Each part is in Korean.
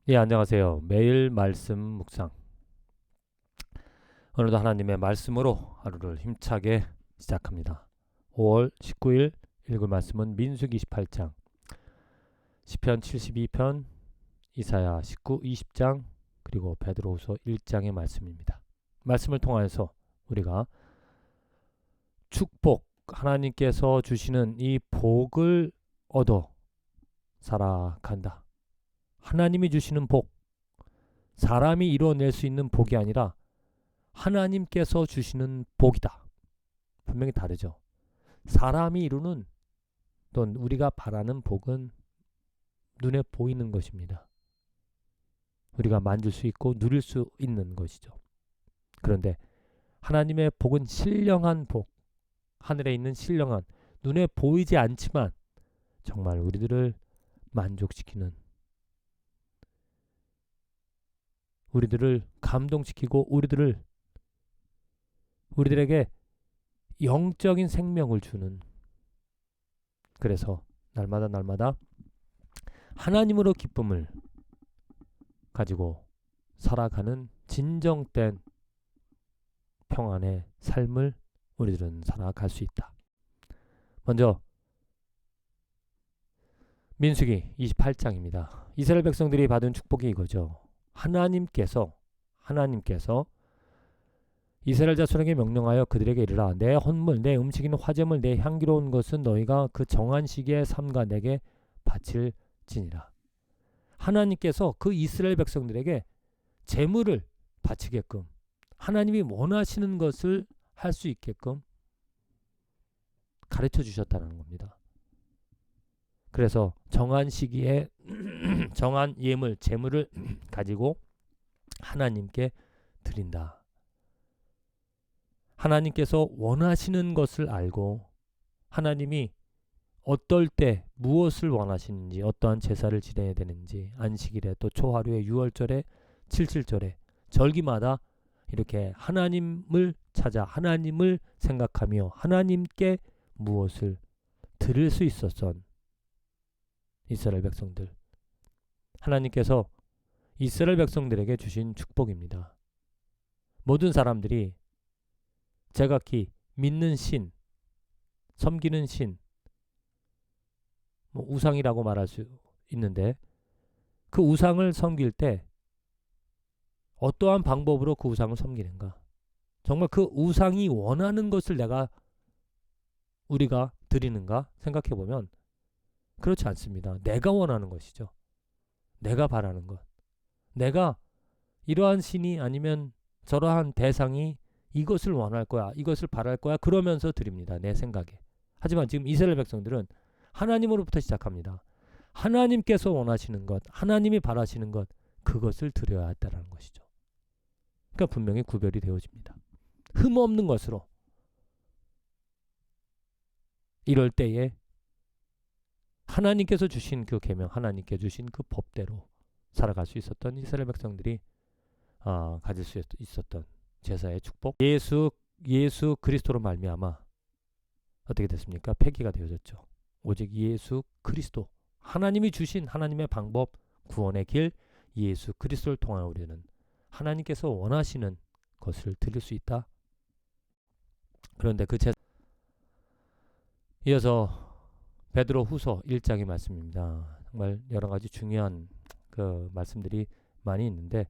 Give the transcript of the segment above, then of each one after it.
예, 안녕하세요. 매일 말씀 묵상. 오늘도 하나님의 말씀으로 하루를 힘차게 시작합니다. 5월 19일 읽을 말씀은 민수기 28장, 시편 72편, 이사야 19, 20장, 그리고 베드로후서 1장의 말씀입니다. 말씀을 통하여서 우리가 축복, 하나님께서 주시는 이 복을 얻어 살아간다. 하나님이 주시는 복, 사람이 이루어낼 수 있는 복이 아니라 하나님께서 주시는 복이다. 분명히 다르죠. 사람이 이루는 또는 우리가 바라는 복은 눈에 보이는 것입니다. 우리가 만질 수 있고 누릴 수 있는 것이죠. 그런데 하나님의 복은 신령한 복, 하늘에 있는 신령한, 눈에 보이지 않지만 정말 우리들을 만족시키는, 우리들을 감동시키고 우리들에게 영적인 생명을 주는, 그래서 날마다 하나님으로 기쁨을 가지고 살아가는 진정된 평안의 삶을 우리들은 살아갈 수 있다. 먼저 민수기 28장입니다. 이스라엘 백성들이 받은 축복이 이거죠. 하나님께서 이스라엘 자손에게 명령하여 그들에게 이르라. 내 헌물, 내 음식이는 화제물, 내 향기로운 것은 너희가 그 정한 시기에 삼가 내게 바칠지니라. 하나님께서 그 이스라엘 백성들에게 제물을 바치게끔, 하나님이 원하시는 것을 할 수 있게끔 가르쳐 주셨다는 겁니다. 그래서 정한 시기에 정한 예물, 제물을 가지고 하나님께 드린다. 하나님께서 원하시는 것을 알고 하나님이 어떨 때 무엇을 원하시는지, 어떠한 제사를 지내야 되는지, 안식일에 또 초하루에 6월절에 77절에 절기마다 이렇게 하나님을 찾아 하나님을 생각하며 하나님께 무엇을 드릴 수 있었던 이스라엘 백성들. 하나님께서 이스라엘 백성들에게 주신 축복입니다. 모든 사람들이 제각기 믿는 신, 섬기는 신, 우상이라고 말할 수 있는데 그 우상을 섬길 때 어떠한 방법으로 그 우상을 섬기는가? 정말 그 우상이 원하는 것을 우리가 드리는가 생각해 보면 그렇지 않습니다. 내가 원하는 것이죠. 내가 바라는 것. 내가 이러한 신이 아니면 저러한 대상이 이것을 원할 거야, 이것을 바랄 거야 그러면서 드립니다. 내 생각에. 하지만 지금 이스라엘 백성들은 하나님으로부터 시작합니다. 하나님께서 원하시는 것, 하나님이 바라시는 것, 그것을 드려야 한다는 것이죠. 그러니까 분명히 구별이 되어집니다. 흠없는 것으로. 이럴 때에 하나님께서 주신 그 계명, 하나님께 주신 그 법대로 살아갈 수 있었던 이스라엘 백성들이 가질 수 있었던 제사의 축복, 예수 그리스도로 말미암아 어떻게 됐습니까? 폐기가 되어졌죠. 오직 예수 그리스도, 하나님이 주신 하나님의 방법, 구원의 길, 예수 그리스도를 통하여 우리는 하나님께서 원하시는 것을 드릴 수 있다. 그런데 그 제사, 이어서 베드로 후서 1장의 말씀입니다. 정말 여러 가지 중요한 그 말씀들이 많이 있는데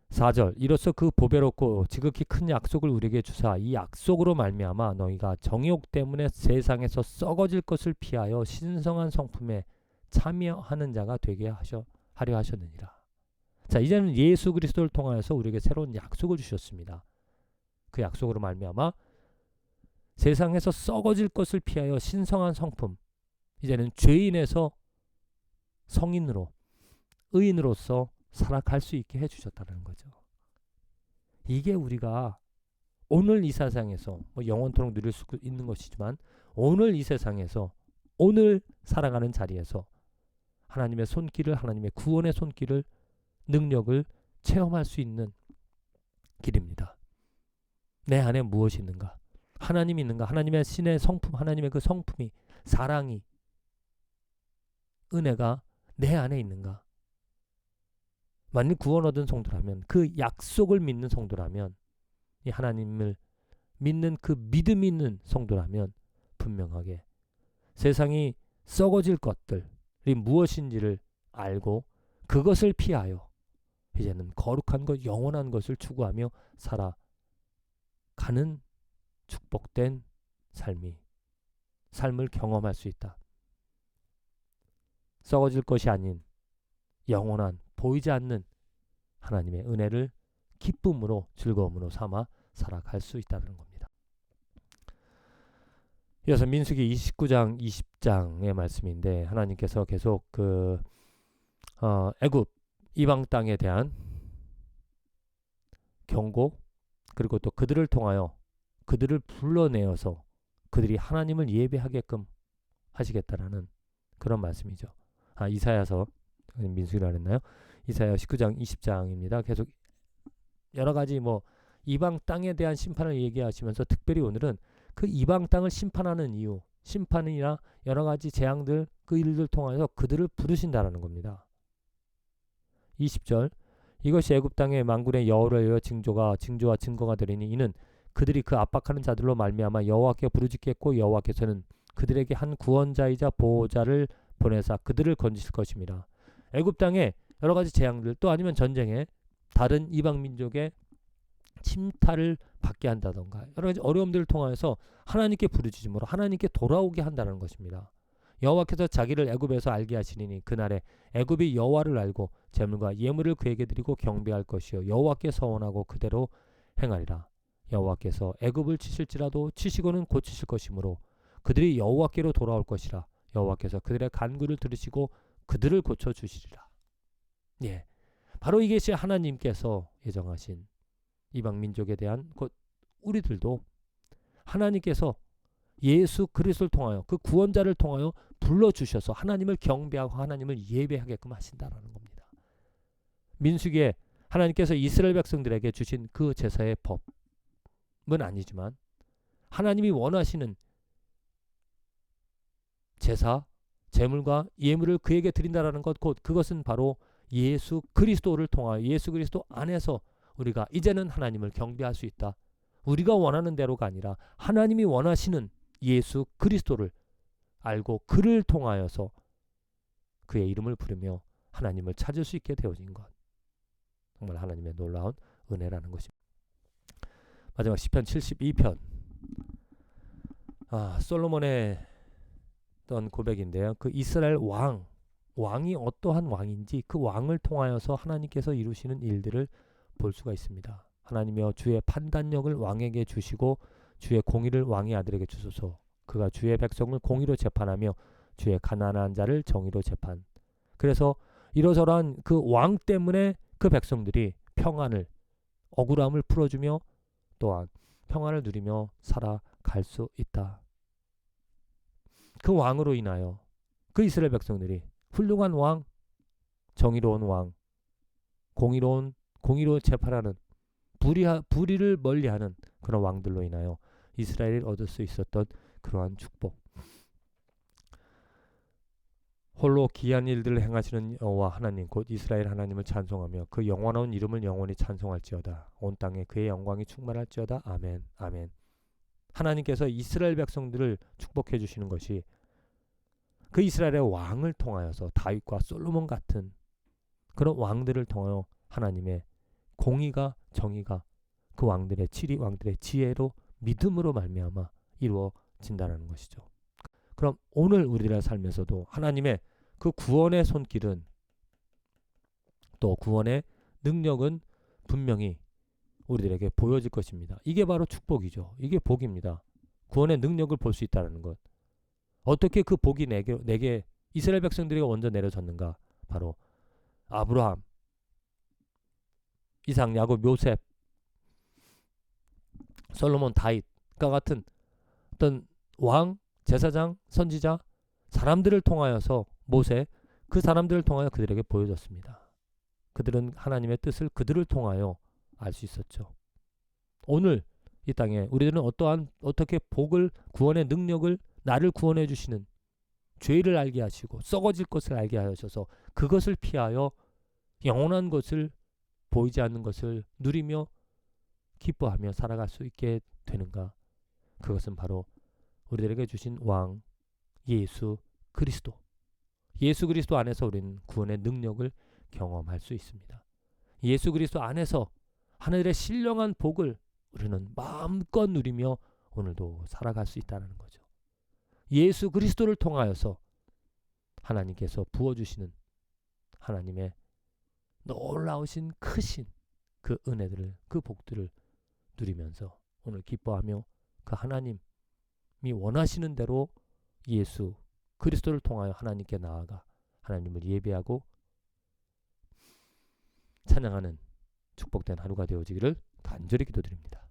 4절, 이로써 그 보배롭고 지극히 큰 약속을 우리에게 주사 이 약속으로 말미암아 너희가 정욕 때문에 세상에서 썩어질 것을 피하여 신성한 성품에 참여하는 자가 되게 하려 하셨느니라. 자, 이제는 예수 그리스도를 통하여서 우리에게 새로운 약속을 주셨습니다. 그 약속으로 말미암아 세상에서 썩어질 것을 피하여 신성한 성품, 이제는 죄인에서 성인으로, 의인으로서 살아갈 수 있게 해주셨다는 거죠. 이게 우리가 오늘 이 세상에서 영원토록 누릴 수 있는 것이지만 오늘 이 세상에서 오늘 살아가는 자리에서 하나님의 손길을, 하나님의 구원의 손길을, 능력을 체험할 수 있는 길입니다. 내 안에 무엇이 있는가? 하나님이 있는가? 하나님의 신의 성품, 하나님의 그 성품이, 사랑이, 은혜가 내 안에 있는가? 만일 구원 얻은 성도라면, 그 약속을 믿는 성도라면, 이 하나님을 믿는 그 믿음 있는 성도라면 분명하게 세상이 썩어질 것들이 무엇인지를 알고 그것을 피하여 이제는 거룩한 것, 영원한 것을 추구하며 살아가는 축복된 삶을 경험할 수 있다. 썩어질 것이 아닌 영원한, 보이지 않는 하나님의 은혜를 기쁨으로, 즐거움으로 삼아 살아갈 수 있다는 겁니다. 이어서 민수기 29장 20장의 말씀인데, 하나님께서 계속 애굽 이방 땅에 대한 경고, 그리고 또 그들을 통하여 그들을 불러내어서 그들이 하나님을 예배하게끔 하시겠다라는 그런 말씀이죠. 이사야서, 민수기라 그랬나요? 이사야 19장 20장입니다. 계속 여러 가지 이방 땅에 대한 심판을 얘기하시면서 특별히 오늘은 그 이방 땅을 심판하는 이유, 심판이나 여러 가지 재앙들, 그 일들 통해서 그들을 부르신다라는 겁니다. 20절, 이것이 애굽 땅의 만군의 여호를 위하여 징조와 증거가 되리니 이는 그들이 그 압박하는 자들로 말미암아 여호와께 부르짖겠고 여호와께서는 그들에게 한 구원자이자 보호자를 보내사 그들을 건지실 것입니다. 애굽 땅에 여러 가지 재앙들, 또 아니면 전쟁에 다른 이방 민족의 침탈을 받게 한다던가 여러 가지 어려움들을 통해서 하나님께 부르짖음으로 하나님께 돌아오게 한다는 것입니다. 여호와께서 자기를 애굽에서 알게 하시리니 그날에 애굽이 여호와를 알고 제물과 예물을 그에게 드리고 경배할 것이요 여호와께 서원하고 그대로 행하리라. 여호와께서 애굽을 치실지라도 치시고는 고치실 것이므로 그들이 여호와께로 돌아올 것이라. 여호와께서 그들의 간구를 들으시고 그들을 고쳐주시리라. 예, 바로 이것이 하나님께서 예정하신 이방 민족에 대한 곧 우리들도 하나님께서 예수 그리스도를 통하여 그 구원자를 통하여 불러주셔서 하나님을 경배하고 하나님을 예배하게끔 하신다라는 겁니다. 민수기에 하나님께서 이스라엘 백성들에게 주신 그 제사의 법은 아니지만 하나님이 원하시는 제사, 제물과 예물을 그에게 드린다라는 것, 곧 그것은 바로 예수 그리스도를 통하여 예수 그리스도 안에서 우리가 이제는 하나님을 경배할 수 있다. 우리가 원하는 대로가 아니라 하나님이 원하시는 예수 그리스도를 알고 그를 통하여서 그의 이름을 부르며 하나님을 찾을 수 있게 되어진 것. 정말 하나님의 놀라운 은혜라는 것입니다. 마지막 시편 72편. 솔로몬의 어떤 고백인데요. 그 이스라엘 왕이 어떠한 왕인지 그 왕을 통하여서 하나님께서 이루시는 일들을 볼 수가 있습니다. 하나님이여 주의 판단력을 왕에게 주시고 주의 공의를 왕의 아들에게 주소서. 그가 주의 백성을 공의로 재판하며 주의 가난한 자를 정의로 재판. 그래서 이러저러한 그 왕 때문에 그 백성들이 평안을, 억울함을 풀어주며 또한 평안을 누리며 살아갈 수 있다. 그 왕으로 인하여 그 이스라엘 백성들이 훌륭한 왕, 정의로운 왕, 공의로 재판하는 불의를 멀리하는 그런 왕들로 인하여 이스라엘이 얻을 수 있었던 그러한 축복. 홀로 기이한 일들을 행하시는 여호와 하나님 곧 이스라엘 하나님을 찬송하며 그 영원한 이름을 영원히 찬송할지어다. 온 땅에 그의 영광이 충만할지어다. 아멘. 아멘. 하나님께서 이스라엘 백성들을 축복해 주시는 것이 그 이스라엘의 왕을 통하여서 다윗과 솔로몬 같은 그런 왕들을 통하여 하나님의 공의가, 정의가 그 왕들의 치리, 왕들의 지혜로 믿음으로 말미암아 이루어진다는 것이죠. 그럼 오늘 우리들의 삶에서도 하나님의 그 구원의 손길은, 또 구원의 능력은 분명히 우리들에게 보여질 것입니다. 이게 바로 축복이죠. 이게 복입니다. 구원의 능력을 볼 수 있다는 것. 어떻게 그 복이 내게 이스라엘 백성들에게 먼저 내려졌는가? 바로 아브라함, 이삭, 야곱, 요셉, 솔로몬, 다윗과 같은 어떤 왕, 제사장, 선지자, 사람들을 통하여서 모세, 그 사람들을 통하여 그들에게 보여줬습니다. 그들은 하나님의 뜻을 그들을 통하여 알 수 있었죠. 오늘 이 땅에 우리들은 어떻게 복을, 구원의 능력을, 나를 구원해 주시는, 죄를 알게 하시고 썩어질 것을 알게 하셔서 그것을 피하여 영원한 것을, 보이지 않는 것을 누리며 기뻐하며 살아갈 수 있게 되는가? 그것은 바로 우리들에게 주신 왕 예수 그리스도, 예수 그리스도 안에서 우리는 구원의 능력을 경험할 수 있습니다. 예수 그리스도 안에서 하늘의 신령한 복을 우리는 마음껏 누리며 오늘도 살아갈 수 있다는 거죠. 예수 그리스도를 통하여서 하나님께서 부어주시는 하나님의 놀라우신 크신 그 은혜들을, 그 복들을 누리면서 오늘 기뻐하며 그 하나님이 원하시는 대로 예수 그리스도를 통하여 하나님께 나아가 하나님을 예배하고 찬양하는 축복된 하루가 되어지기를 간절히 기도드립니다.